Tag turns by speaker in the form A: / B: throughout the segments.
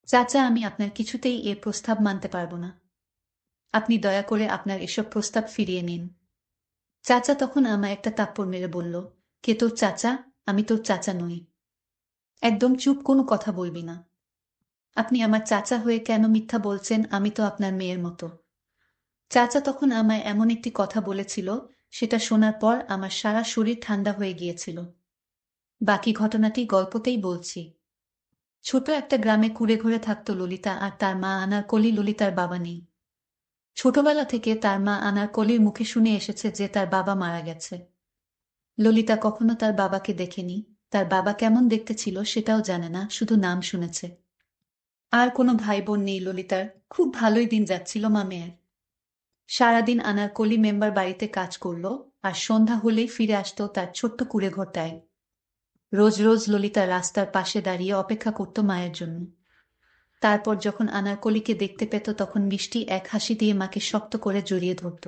A: চাচা, আমি আপনার কিছুতেই এ প্রস্তাব মানতে পারব না। আপনি দয়া করে আপনার এসব প্রস্তাব ফিরিয়ে নিন। চাচা তখন আমায় একটা থাপ্পড় মেরে বলল, কে তোর চাচা? আমি তোর চাচা নই। একদম চুপ, কোনো কথা বলবি না। আপনি আমার চাচা হয়ে কেন মিথ্যা বলছেন? আমি তো আপনার মেয়ের মতো। চাচা তখন আমায় এমন একটি কথা বলেছিল, সেটা শোনার পর আমার সারা শরীর ঠান্ডা হয়ে গিয়েছিল। বাকি ঘটনাটি গল্পতেই বলছি। ছোট একটা গ্রামে কুঁড়েঘরে থাকত ললিতা আর তার মা আনারকলি। ললিতার বাবা নেই। ছোটবেলা থেকে তার মা আনারকলির মুখে শুনে এসেছে যে তার বাবা মারা গেছে। ললিতা কখনো তার বাবাকে দেখেনি। তার বাবা কেমন দেখতে ছিল সেটাও জানে না, শুধু নাম শুনেছে। আর কোনো ভাই বোন নেই ললিতার। খুব ভালোই দিন যাচ্ছিল মা মেয়ের। সারাদিন আনারকলি মেম্বার বাড়িতে কাজ করলো, আর সন্ধ্যা হলেই ফিরে আসতো তার ছোট্ট কুঁড়ে ঘরটায়। রোজ রোজ ললিতা রাস্তার পাশে দাঁড়িয়ে অপেক্ষা করত মায়ের জন্য। তারপর যখন আনারকলিকে দেখতে পেত তখন মিষ্টি এক হাসি দিয়ে মাকে শক্ত করে জড়িয়ে ধরত।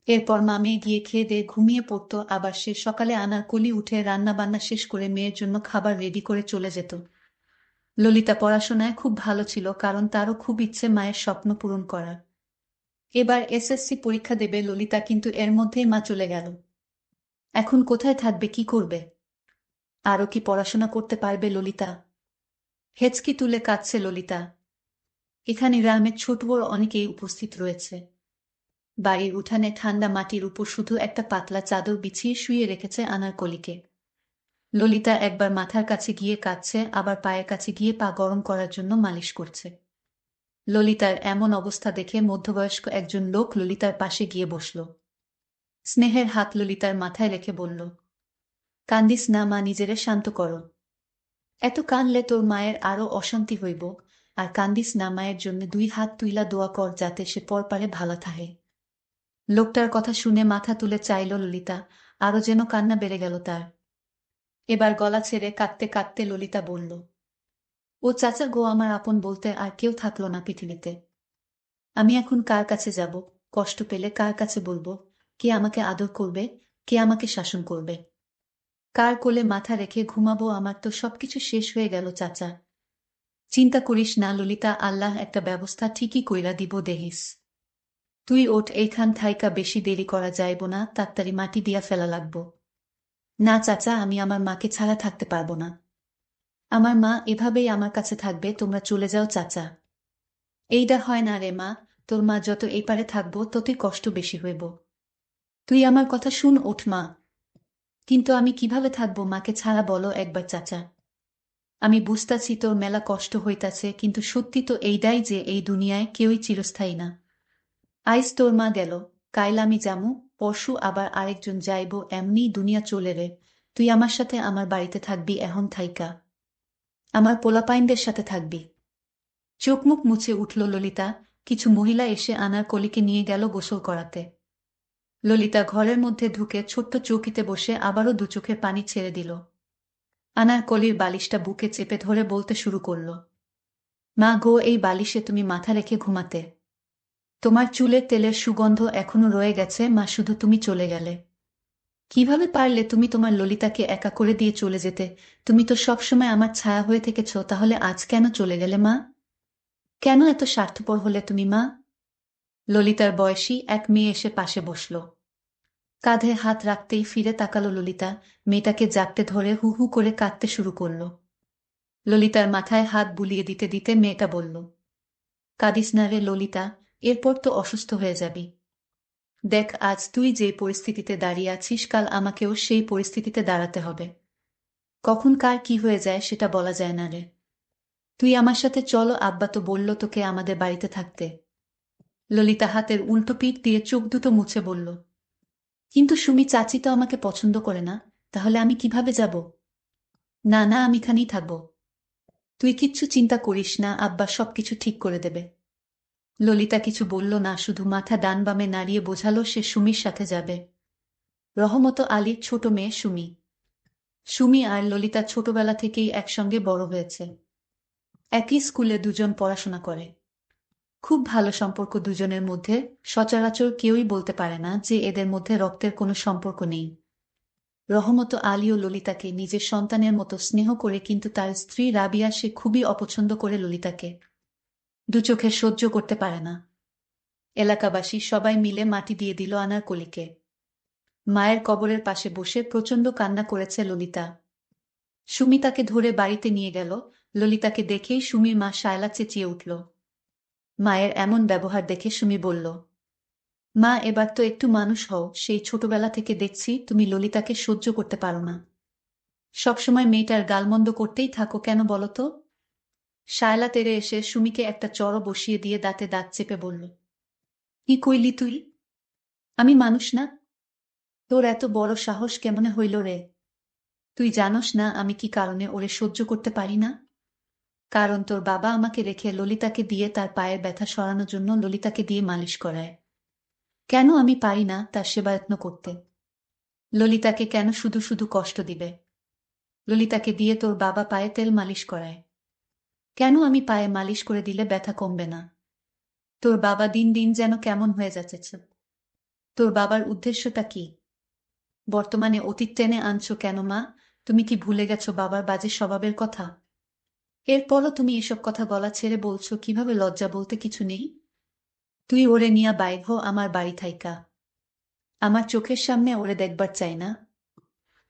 A: এরপর মা মেয়ে গিয়ে খেয়ে দিয়ে ঘুমিয়ে পড়তো, আবার সে সকালে আনারকলি উঠে রান্না বান্না শেষ করে মেয়ের জন্য খাবার রেডি করে চলে যেত। ললিতা পড়াশোনায় খুব ভালো ছিল, কারণ তারও খুব ইচ্ছে মায়ের স্বপ্ন পূরণ করার। এবার এসএসসি পরীক্ষা দেবে ললিতা, কিন্তু এর মধ্যেই মা চলে গেল। এখন কোথায় থাকবে, কি করবে? আরও কি পড়াশোনা করতে পারবে ললিতা? হেঁচকি তুলে কাঁদছে ললিতা। এখানে গ্রামের ছোট বড় অনেকেই উপস্থিত রয়েছে। বাড়ির উঠানে ঠান্ডা মাটির উপর শুধু একটা পাতলা চাদর বিছিয়ে শুয়ে রেখেছে আনারকলিকে। ললিতা একবার মাথার কাছে গিয়ে কাঁদছে, আবার পায়ের কাছে গিয়ে পা গরম করার জন্য মালিশ করছে। ললিতার এমন অবস্থা দেখে মধ্যবয়স্ক একজন লোক ললিতার পাশে গিয়ে বসল। স্নেহের হাত ললিতার মাথায় রেখে বলল, কান্দিস না মা, নিজেরে শান্ত করো। এত কানলে তোর মায়ের আরো অশান্তি হইব। আর কান্দিস না, মায়ের জন্য দুই হাত তুইলা দোয়া কর যাতে সে পরপারে ভালো থাহে। লোকটার কথা শুনে মাথা তুলে চাইল ললিতা, আরো যেন কান্না বেড়ে গেল তার। এবার গলা ছেড়ে কাঁদতে কাঁদতে ললিতা বলল, ও চাচা গো, আমার আপন বলতে আর কেউ থাকলো না পৃথিবীতে। আমি এখন কার কাছে যাব? কষ্ট পেলে কার কাছে বলবো? কে আমাকে আদর করবে? কে আমাকে শাসন করবে? কার কোলে মাথা রেখে ঘুমাবো? আমার তো সবকিছু শেষ হয়ে গেল চাচা। চিন্তা করিস না ললিতা, আল্লাহ একটা ব্যবস্থা ঠিকই কইরা দিব দেহিস। তুই ওঠ, এইখান থাইকা বেশি দেরি করা যাইব না, তাড়াতাড়ি মাটি দিয়া ফেলা লাগবো। না চাচা, আমি আমার মাকে ছাড়া থাকতে পারবো না। আমার মা এভাবেই আমার কাছে থাকবে, তোমরা চলে যাও চাচা। এইডা হয় না রে মা, তোর মা যত এই পারে থাকবো ততই কষ্ট বেশি হইব। তুই আমার কথা শুন, ওঠ মা। কিন্তু আমি কিভাবে থাকবো মাকে ছাড়া, বলো একবার চাচা। আমি বুঝতাছি তোর মেলা কষ্ট হইতাছে, কিন্তু সত্যি তো এইডাই যে এই দুনিয়ায় কেউই চিরস্থায়ী না। আইজ তোর মা গেল, কাইল আমি যামু, পরশু আবার আরেকজন যাইব, এমনিই দুনিয়া চলে রে। তুই আমার সাথে আমার বাড়িতে থাকবি এখন থাইকা। আমার পোলাপাইনদের সাথে থাকবি। চোখ মুখ মুছে উঠল ললিতা। কিছু মহিলা এসে আনারকলিকে নিয়ে গেল গোসল করাতে। ললিতা ঘরের মধ্যে ঢুকে ছোট্ট চৌকিতে বসে আবারও দু চোখে পানি ছেড়ে দিল। আনারকলির বালিশটা বুকে চেপে ধরে বলতে শুরু করল, মা গো, এই বালিশে তুমি মাথা রেখে ঘুমাতে। তোমার চুলের তেলের সুগন্ধ এখনো রয়ে গেছে মা, শুধু তুমি চলে গেলে। কিভাবে পারলে তুমি তোমার ললিতাকে একা করে দিয়ে চলে যেতে? তুমি তো সবসময় আমার ছায়া হয়ে থেকেছ, তাহলে আজ কেন চলে গেলে মা? কেন এত স্বার্থপর হলে তুমি মা? ললিতার বয়সী এক মেয়ে এসে পাশে বসল। কাঁধে হাত রাখতেই ফিরে তাকালো ললিতা। মেয়েটাকে জাপটে ধরে হু হু করে কাঁদতে শুরু করল। ললিতার মাথায় হাত বুলিয়ে দিতে দিতে মেয়েটা বলল, কাঁদিস না রে ললিতা, এরপর তো অসুস্থ হয়ে যাবি। দেখ, আজ তুই যে পরিস্থিতিতে দাঁড়িয়ে আছিস, কাল আমাকেও সেই পরিস্থিতিতে দাঁড়াতে হবে। কখন কার কি হয়ে যায় সেটা বলা যায় না রে। তুই আমার সাথে চলো, আব্বা তো বলল তোকে আমাদের বাড়িতে থাকতে। ললিতা হাতের উল্টো পিঠ দিয়ে চোখ দুটো মুছে বলল, কিন্তু সুমি চাচি তো আমাকে পছন্দ করে না, তাহলে আমি কিভাবে যাব? না না, আমি এখানেই থাকবো। তুই কিচ্ছু চিন্তা করিস না, আব্বা সবকিছু ঠিক করে দেবে। ললিতা কিছু বলল না, শুধু মাথা ডান বামে নাড়িয়ে বোঝালো সে সুমির সাথে যাবে। রহমত আলীর ছোট মেয়ে সুমি। সুমি আর ললিতা ছোটবেলা থেকেই একসঙ্গে বড় হয়েছে। একই স্কুলে দুজন পড়াশোনা করে। খুব ভালো সম্পর্ক দুজনের মধ্যে। সচরাচর কেউই বলতে পারে না যে এদের মধ্যে রক্তের কোনো সম্পর্ক নেই। রহমত আলীও ললিতাকে নিজের সন্তানের মতো স্নেহ করে, কিন্তু তার স্ত্রী রাবিয়া সে খুবই অপছন্দ করে ললিতাকে। দু চোখে সহ্য করতে পারে না। এলাকাবাসী সবাই মিলে মাটি দিয়ে দিল আনারকলিকে। মায়ের কবরের পাশে বসে প্রচণ্ড কান্না করেছে ললিতা। সুমি তাকে ধরে বাড়িতে নিয়ে গেল। ললিতাকে দেখেই সুমির মা শায়লা চেঁচিয়ে উঠল। মায়ের এমন ব্যবহার দেখে সুমি বলল, মা, এবার তো একটু মানুষ হও। সেই ছোটবেলা থেকে দেখছি তুমি ললিতাকে সহ্য করতে পারো না। সবসময় মেয়েটার গালমন্দ করতেই থাকো কেন বলো তো? শায়লা তেড়ে এসে সুমিকে একটা চড় বসিয়ে দিয়ে দাঁতে দাঁত চেপে বলল, কি কইলি তুই? আমি মানুষ না? তোর এত বড় সাহস কেমনে হইল রে? তুই জানোস না আমি কি কারণে ওরে সহ্য করতে পারি না? কারণ তোর বাবা আমাকে রেখে ললিতাকে দিয়ে তার পায়ের ব্যথা সরানোর জন্য ললিতাকে দিয়ে মালিশ করায়। কেন আমি পারি না তার সেবাযত্ন করতে? ললিতাকে কেন শুধু শুধু কষ্ট দিবে? ললিতাকে দিয়ে তোর বাবা পায়ে তেল মালিশ করায়। কেন আমি পায়ে মালিশ করে দিলে ব্যথা কমবে না? তোর বাবা দিন দিন যেন কেমন হয়ে যাচ্ছে। তোর বাবার উদ্দেশ্যটা কি? বর্তমানে অতীত টেনে আনছো কেন মা? তুমি কি ভুলে গেছো বাবার বাজে স্বভাবের কথা? এরপরও তুমি এসব কথা গলা ছেড়ে বলছো, কিভাবে লজ্জা বলতে কিছু নেই? তুই ওরে নিয়া বাইর হ আমার বাড়ি থাইকা। আমার চোখের সামনে ওরে দেখবার চাই না।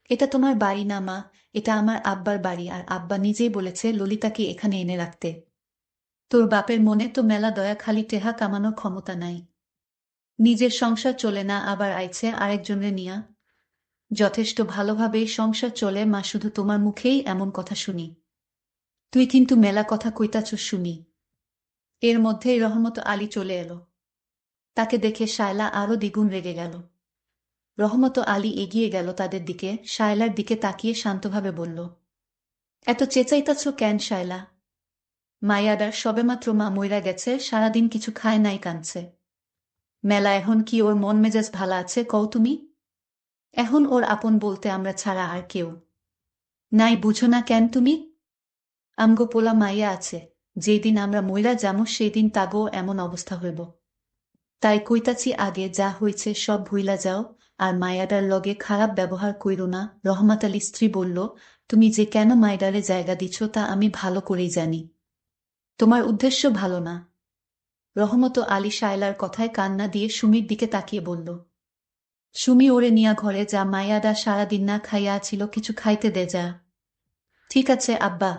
A: এটা তোমার বাড়ি না মা, এটা আমার আব্বার বাড়ি, আর আব্বা নিজেই বলেছে ললিতাকে এখানে এনে রাখতে। তোর বাপের মনে তো মেলা দয়া, খালি টেহা কামানোর ক্ষমতা নাই। নিজের সংসার চলে না, আবার আইছে আরেকজনের নিয়া। যথেষ্ট ভালোভাবেই সংসার চলে মা, শুধু তোমার মুখেই এমন কথা শুনি। তুই কিন্তু মেলা কথা কইতাছ শুনি। এর মধ্যেই রহমত আলী চলে এলো। তাকে দেখে শায়লা আরো দ্বিগুণ রেগে গেল। রহমত আলী এগিয়ে গেল তাদের দিকে, শায়লার দিকে তাকিয়ে শান্তভাবে বলল, এত চেঁচাইতাছ কেন শায়লা? মাইয়াডার সবেমাত্র মা মইরা গেছে, সারাদিন কিছু খায় নাই, কাঁদছে। মেলা এখন কি ওর মন মেজাজ ভালা আছে কও তুমি? এখন ওর আপন বলতে আমরা ছাড়া আর কেউ নাই, বুঝো না কেন তুমি? আমগো পোলা মাইয়া আছে, যেই দিন আমরা মইরা যামো সেই দিন তাগো এমন অবস্থা হইব। তাই কইতাছি, আগে যা হইছে সব ভুইলা যাও, আর মায়াডার লগে খারাপ ব্যবহার কইরো না। রহমত আলী স্ত্রী বলল, তুমি যে কেন মাইডারে জায়গা দিচ্ছ তা আমি ভালো করেই জানি। তোমার উদ্দেশ্য ভালো না। রহমত আলী শায়লার কথায় কান্না দিয়ে সুমির দিকে তাকিয়ে বলল, সুমি, ওরে নিয়া ঘরে যা, মায়াডা সারাদিন না খাইয়া ছিল, কিছু খাইতে দে যা। ঠিক আছে আব্বা।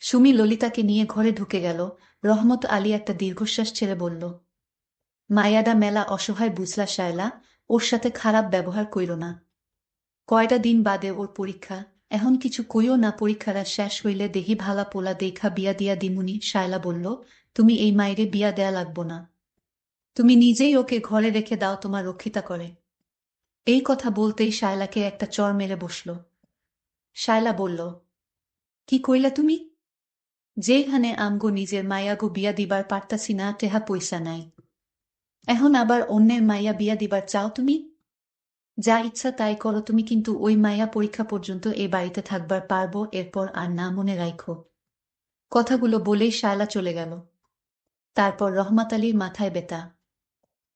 A: সুমি ললিতাকে নিয়ে ঘরে ঢুকে গেল। রহমত আলী একটা দীর্ঘশ্বাস ছেড়ে বলল, মায়াডা মেলা অসহায় বুঝলা শায়লা, ওর সাথে খারাপ ব্যবহার কইরো না। কয়টা দিন বাদে ওর পরীক্ষা, এখন কিছু কইও না, পরীক্ষাটা শেষ হইলে দেহি ভালা পোলা দেখা বিয়া দিয়া দিমুনি। শায়লা বলল, তুমি এই মাইরে বিয়া দেয়া লাগবো না। তুমি নিজেই ওকে ঘরে রেখে দাও, তোমার রক্ষিতা করে। এই কথা বলতেই শায়লাকে একটা চড় মেরে বসল। শায়লা বলল, কি কইলা তুমি? যেখানে আমগো নিজের মায়াগো বিয়া দিবার পারতাছি না, টেহা পয়সা নাই, এখন আবার অন্যের মাইয়া বিয়া দিবার চাও তুমি? যা ইচ্ছা তাই করো তুমি, কিন্তু ওই মাইয়া পরীক্ষা পর্যন্ত এ বাড়িতে থাকবার পারবো, এরপর আর না, মনে রাখো। কথাগুলো বলেই শায়লা চলে গেল। তারপর রহমত আলীর মাথায় ব্যথা।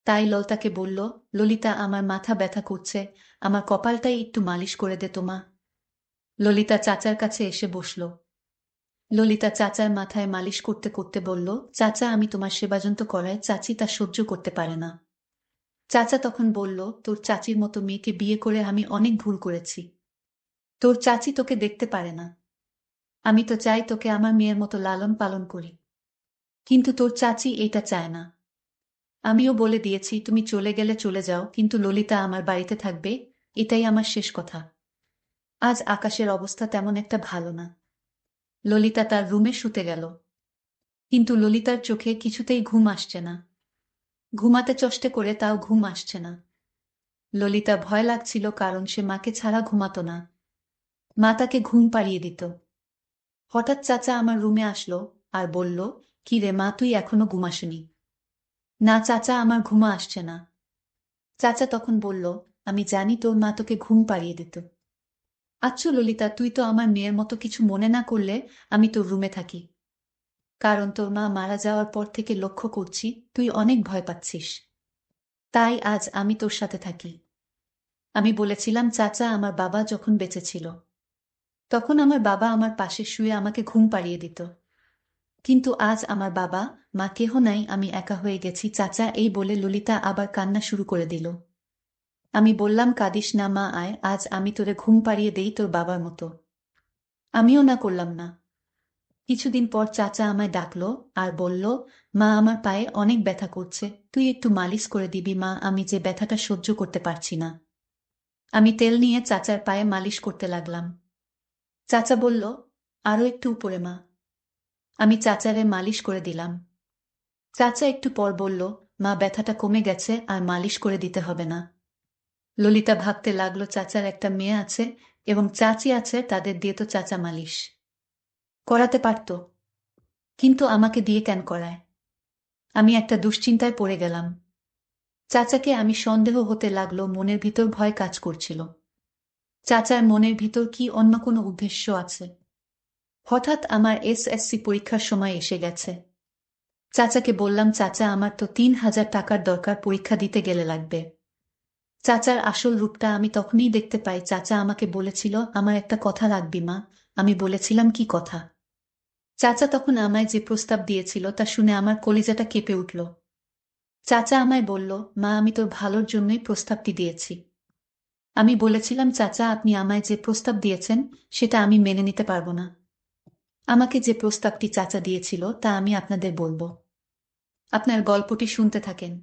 A: তাই ললিতাকে বলল, ললিতা, আমার মাথা ব্যথা করছে, আমার কপালটাই একটু মালিশ করে দে তোমা। ললিতা চাচার কাছে এসে বসল। ললিতা চাচার মাথায় মালিশ করতে করতে বলল, চাচা, আমি তোমার সেবাযন্ত করায় চাচি তা সহ্য করতে পারে না। চাচা তখন বলল, তোর চাচির মতো মেয়েকে বিয়ে করে আমি অনেক ভুল করেছি। তোর চাচি তোকে দেখতে পারে না। আমি তো চাই তোকে আমার মেয়ের মতো লালন পালন করি, কিন্তু তোর চাচি এটা চায় না। আমিও বলে দিয়েছি তুমি চলে গেলে চলে যাও, কিন্তু ললিতা আমার বাড়িতে থাকবে, এটাই আমার শেষ কথা। আজ আকাশের অবস্থা তেমন একটা ভালো না। ললিতা তার রুমে শুতে গেল, কিন্তু ললিতার চোখে কিছুতেই ঘুম আসছে না। ঘুমাতে চেষ্টা করে তাও ঘুম আসছে না। ললিতা ভয় লাগছিল, কারণ সে মাকে ছাড়া ঘুমাতো না। মা তাকে ঘুম পাড়িয়ে দিত। হঠাৎ চাচা আমার রুমে আসলো আর বলল, কি রে মা, তুই এখনো ঘুমাসনি? না চাচা, আমার ঘুমা আসছে না। চাচা তখন বলল, আমি জানি তোর মা তোকে ঘুম পাড়িয়ে দিত। আচ্ছা ললিতা, তুই তো আমার মেয়ের মতো কিছু মনে না করলে আমি তোর রুমে থাকি, কারণ তোর মা মারা যাওয়ার পর থেকে লক্ষ্য করছি তুই অনেক ভয় পাচ্ছিস। তাই আজ আমি তোর সাথে থাকি। আমি বলেছিলাম, চাচা, আমার বাবা যখন বেঁচে ছিল তখন আমার বাবা আমার পাশে শুয়ে আমাকে ঘুম পাড়িয়ে দিত। কিন্তু আজ আমার বাবা, মা কেহ নাই, আমি একা হয়ে গেছি চাচা। এই বলে ললিতা আবার কান্না শুরু করে দিল। আমি বললাম, কাঁদিস না মা, আয়, আজ আমি তোরে ঘুম পাড়িয়ে দেই তোর বাবার মতো। আমিও না করলাম না। কিছুদিন পর চাচা আমায় ডাকলো আর বলল, মা, আমার পায়ে অনেক ব্যথা করছে, তুই একটু মালিশ করে দিবি মা, আমি যে ব্যথাটা সহ্য করতে পারছি না। আমি তেল নিয়ে চাচার পায়ে মালিশ করতে লাগলাম। চাচা বলল, আরো একটু উপরে মা। আমি চাচারে মালিশ করে দিলাম। চাচা একটু পর বলল, মা, ব্যথাটা কমে গেছে, আর মালিশ করে দিতে হবে না। ললিতা ভাবতে লাগলো, চাচার একটা মেয়ে আছে এবং চাচি আছে, তাদের দিয়ে তো চাচা মালিশ করাতে পারত, কিন্তু আমাকে দিয়ে কেন করায়? আমি একটা দুশ্চিন্তায় পড়ে গেলাম। চাচাকে আমি সন্দেহ হতে লাগলো, মনের ভিতর ভয় কাজ করছিল। চাচার মনের ভিতর কি অন্য কোনো উদ্দেশ্য আছে? হঠাৎ আমার এসএসসি পরীক্ষার সময় এসে গেছে। চাচাকে বললাম, চাচা, আমার তো 3,000 টাকার দরকার, পরীক্ষা দিতে গেলে লাগবে। চাচার আসল রূপটা আমি তখনই দেখতে পাই। চাচা আমাকে বলেছিল, আমার একটা কথা রাখবি মা। আমি বলেছিলাম, কি কথা? চাচা তখন আমায় যে প্রস্তাব দিয়েছিল তা শুনে আমার কলিজাটা কেঁপে উঠল। চাচা আমায় বলল, মা, আমি তোর ভালোর জন্যই প্রস্তাবটি দিয়েছি। আমি বলেছিলাম, চাচা, আপনি আমায় যে প্রস্তাব দিয়েছেন সেটা আমি মেনে নিতে পারবো না। আমাকে যে প্রস্তাবটি চাচা দিয়েছিল তা আমি আপনাদের বলবো। আপনার গল্পটি শুনতে থাকেন।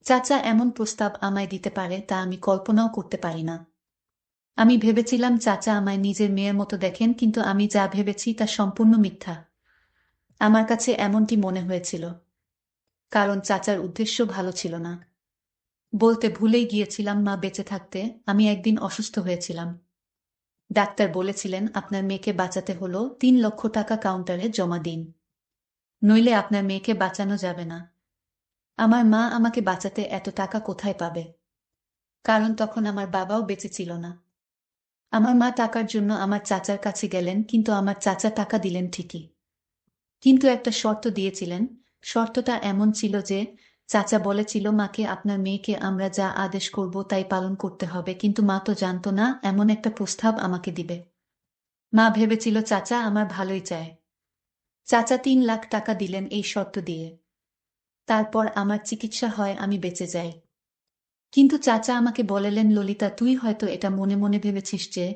A: চাচা এমন প্রস্তাব আমায় দিতে পারে তা আমি কল্পনাও করতে পারি না। আমি ভেবেছিলাম চাচা আমায় নিজের মেয়ের মতো দেখেন, কিন্তু আমি যা ভেবেছি তা সম্পূর্ণ মিথ্যা। আমার কাছে এমনটি মনে হয়েছিল কারণ চাচার উদ্দেশ্য ভালো ছিল না। বলতে ভুলেই গিয়েছিলাম, মা বেঁচে থাকতে আমি একদিন অসুস্থ হয়েছিলাম। ডাক্তার বলেছিলেন, আপনার মেয়েকে বাঁচাতে হলো 3 লক্ষ টাকা কাউন্টারে জমা দিন, নইলে আপনার মেয়েকে বাঁচানো যাবে না। আমার মা আমাকে বাঁচাতে এত টাকা কোথায় পাবে? কারণ তখন আমার বাবাও বেঁচে ছিল না। আমার মা টাকার জন্য আমার চাচার কাছে গেলেন, কিন্তু আমার চাচা টাকা দিলেন ঠিকই, কিন্তু একটা শর্ত দিয়েছিলেন। শর্তটা এমন ছিল যে, চাচা বলেছিল মাকে, আপনার মেয়েকে আমরা যা আদেশ করব তাই পালন করতে হবে, কিন্তু মা তো জানত না এমন একটা প্রস্তাব আমাকে দিবে। মা ভেবেছিল চাচা আমার ভালোই চায়। চাচা 3 লাখ টাকা দিলেন এই শর্ত দিয়ে। তারপর আমার চিকিৎসা হয়, আমি বেঁচে যাই। কিন্তু চাচা আমাকে বললেন, ললিতা, তুই হয়তো এটা মনে মনে ভেবেছিস যে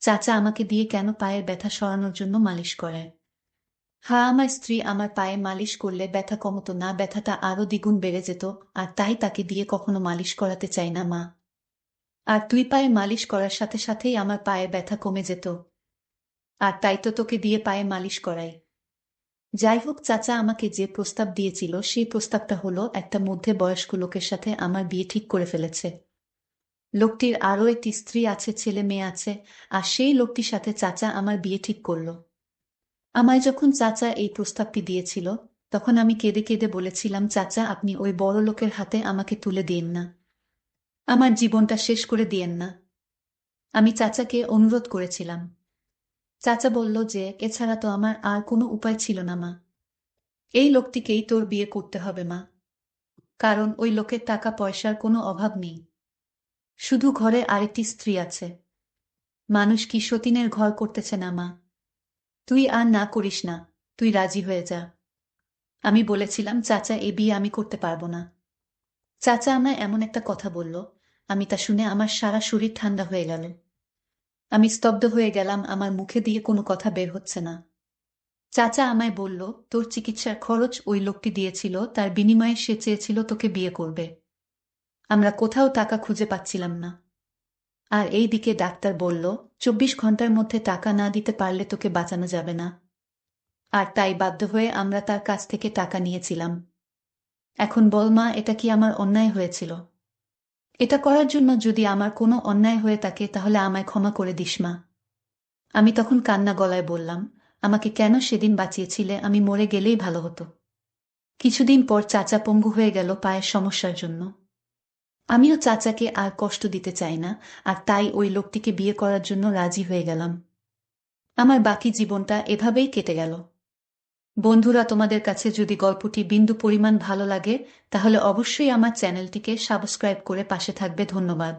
A: চাচা আমাকে দিয়ে কেন পায়ের ব্যথা সরানোর জন্য মালিশ করায়। হ্যাঁ, আমার স্ত্রী আমার পায়ে মালিশ করলে ব্যথা কমতো না, ব্যথাটা আরো দ্বিগুণ বেড়ে যেত, আর তাই তাকে দিয়ে কখনো মালিশ করাতে চাই না মা। আর তুই পায়ে মালিশ করার সাথে সাথেই আমার পায়ের ব্যথা কমে যেত, আর তাই তো তোকে দিয়ে পায়ে মালিশ করাই। যাই হোক, চাচা আমাকে যে প্রস্তাব দিয়েছিল সেই প্রস্তাবটা হলো, একটা মধ্যে বয়স্ক লোকের সাথে আমার বিয়ে ঠিক করে ফেলেছে। লোকটির আরও একটি স্ত্রী আছে, ছেলে মেয়ে আছে, আর সেই লোকটির সাথে চাচা আমার বিয়ে ঠিক করল। আমায় যখন চাচা এই প্রস্তাবটি দিয়েছিল তখন আমি কেঁদে কেঁদে বলেছিলাম, চাচা, আপনি ওই বড় লোকের হাতে আমাকে তুলে দিন না, আমার জীবনটা শেষ করে দিয়েন না। আমি চাচাকে অনুরোধ করেছিলাম। চাচা বলল যে এছাড়া তো আমার আর কোনো উপায় ছিল না মা। এই লোকটিকেই তোর বিয়ে করতে হবে মা, কারণ ওই লোকের টাকা পয়সার কোনো অভাব নেই, শুধু ঘরে আরেকটি স্ত্রী আছে। মানুষ কি সতীনের ঘর করতেছে না মা? তুই আর না করিস না, তুই রাজি হয়ে যা। আমি বলেছিলাম, চাচা, এ বিয়ে আমি করতে পারবো না। চাচা আমায় এমন একটা কথা বলল, আমি তা শুনে আমার সারা শরীর ঠান্ডা হয়ে গেল। আমি স্তব্ধ হয়ে গেলাম, আমার মুখে দিয়ে কোনো কথা বের হচ্ছে না। চাচা আমায় বলল, তোর চিকিৎসার খরচ ওই লোকটি দিয়েছিল, তার বিনিময়ে সে চেয়েছিল তোকে বিয়ে করবে। আমরা কোথাও টাকা খুঁজে পাচ্ছিলাম না। আর এই দিকে ডাক্তার বলল, 24 ঘন্টার মধ্যে টাকা না দিতে পারলে তোকে বাঁচানো যাবে না। আর তাই বাধ্য হয়ে আমরা তার কাছ থেকে টাকা নিয়েছিলাম। এখন বল মা, এটা কি আমার অন্যায় হয়েছিল? এটা করার জন্য যদি আমার কোনো অন্যায় হয়ে থাকে তাহলে আমায় ক্ষমা করে দিস মা। আমি তখন কান্না গলায় বললাম, আমাকে কেন সেদিন বাঁচিয়েছিলে? আমি মরে গেলেই ভালো হতো। কিছুদিন পর চাচা পঙ্গু হয়ে গেল পায়ের সমস্যার জন্য। আমিও চাচাকে আর কষ্ট দিতে চাই না, আর তাই ওই লোকটিকে বিয়ে করার জন্য রাজি হয়ে গেলাম। আমার বাকি জীবনটা এভাবেই কেটে গেল। বন্ধুরা, তোমাদের কাছে যদি গল্পটি বিন্দু পরিমাণ ভালো লাগে তাহলে অবশ্যই আমার চ্যানেলটিকে সাবস্ক্রাইব করে পাশে থাকবে। ধন্যবাদ।